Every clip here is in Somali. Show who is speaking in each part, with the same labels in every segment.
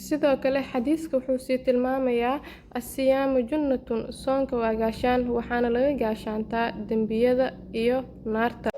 Speaker 1: sidoo kale xadiiska wuxuu sii tilmaamayaa asiyaamu junnatun soonka waa gaashaan waxaana laga gaashaantaa dembiyada iyo naarta.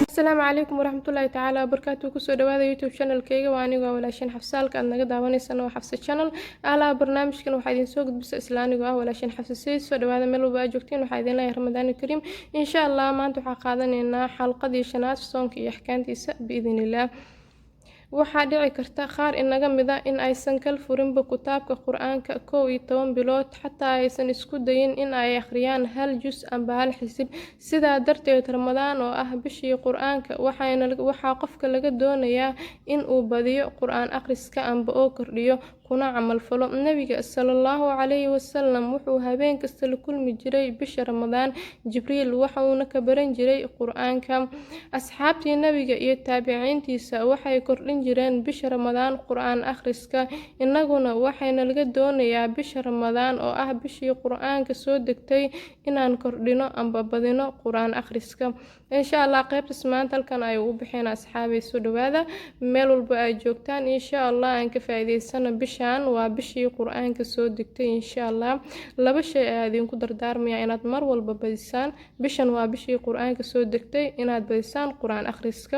Speaker 1: السلام عليكم ورحمة الله تعالى وبركاته. كسو دوادا يوتيوب شانل كيغا وانيغا ولاشين حفصالك أدنغا داوانيسان وحفصة شانل ألا برنامج كان وحايدين سوق بس إسلانيغا ولاشين حفصة سيسو دوادا ميلو باجوكتين وحايدين لا رمضان الكريم إن شاء الله ما انتو حقادن إنا حلقة دي شنات صونك يحكانتيسا بإذن الله. waxaa dhici karta qaar inaga mida in aysan kal furinba kitaabka quraanka 11 bilood xataa aysan isku dayin in ay akhriyaan hal juz amba hal xisib. sidaa darteed ramadaan oo ah bishii quraanka waxaa qofka laga doonayaa in uu badiyo quraan akhriska amba oo kordhiyo kuna camal falo. nabiga sallallahu alayhi wasallam wuxuu habeen kasta la kulmi jiray bisha ramadaan jibriil wuxuuna ka baran jiray quraanka. asxaabtii nabiga iyo taabiciintiisa waxay kordhin jireen bisha ramadaan quraan akhriska. inaguna waxayna laga doonayaa bisha ramadaan oo ah bishii quraanka soo degtay inaan kordhino amba badino quraan akhriska. insha Allah qaybtas maanta halkan ay ugu bixin asxaabay soo dhawaada meel walba ay joogtaan. insha Allah aan ka faa'iideysano bishaan waa bishii quraanka soo degtay. insha Allah laba shay ayaa idinku dardaarmaya inaad mar walba badisaan. bishan waa bishii quraanka soo degtay inaad badisaan quraan akhriska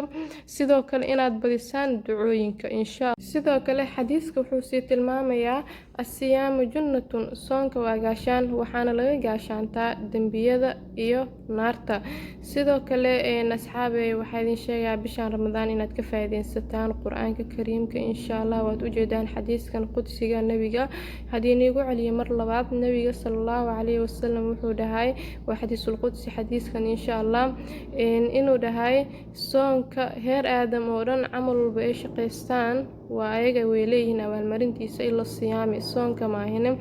Speaker 1: sidoo kale inaad badisaan ducooyinka insha Allah. sidoo kale xadiiska wuxuu sii tilmaamayaa asiyaamu junnatun soonka waa gaashaan waxaana laga gaashaantaa dembiyada iyo naarta. sidoo kale asxaabay waxaa idin sheegaa bishaan ramadaan inaad ka faa'iideysataan quraanka kariimka insha Allah. waad u jeedaan xadiiskan qudsiga nabiga hadii niigu celiyo mar labaad nabiga sallallahu alayhi wasallam wuxuu dhahay waa xadiisul qudsi xadiiskan insha Allah inuu dhahay soonka heer aadam oo dhan camal walba ay shaqeystaan waa ayaga way leeyihiin abaalmarintiisa ila siyaami soonka maahine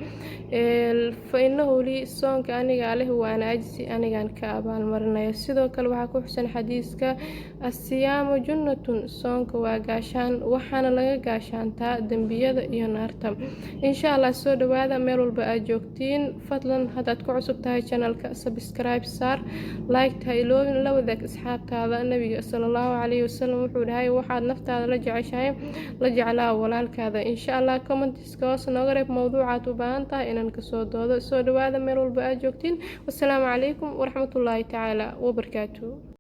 Speaker 1: fa innahu li soonka aniga leh waana ajsi anigan ka abaalmarinaya. sidoo kale waxaa ku xusan xadiiska asiyaamu junnatun soonka waa gaashaan waxaana laga gaashaantaa dembiyada iyo naarta. insha Allah soo dhawaada meel walba aad joogtiin fadlan haddaad ku cusub tahay channelka subscribe saar like ta iloobin la wadaag asxaabtaada. nabiga sallallahu alayhi wasallam wuxuu dhahay waxaad naftaada la jeceshahay la jeclaa walaalkaada. insha Allah commentiska hoos nooga reeb mowduucaad u baahan tahay inaan kasoo doodo. soo dhawaada meel walba aad joogtiin. wassalaamu calaykum waraxmatullaahi tacaala wabarakaatuh.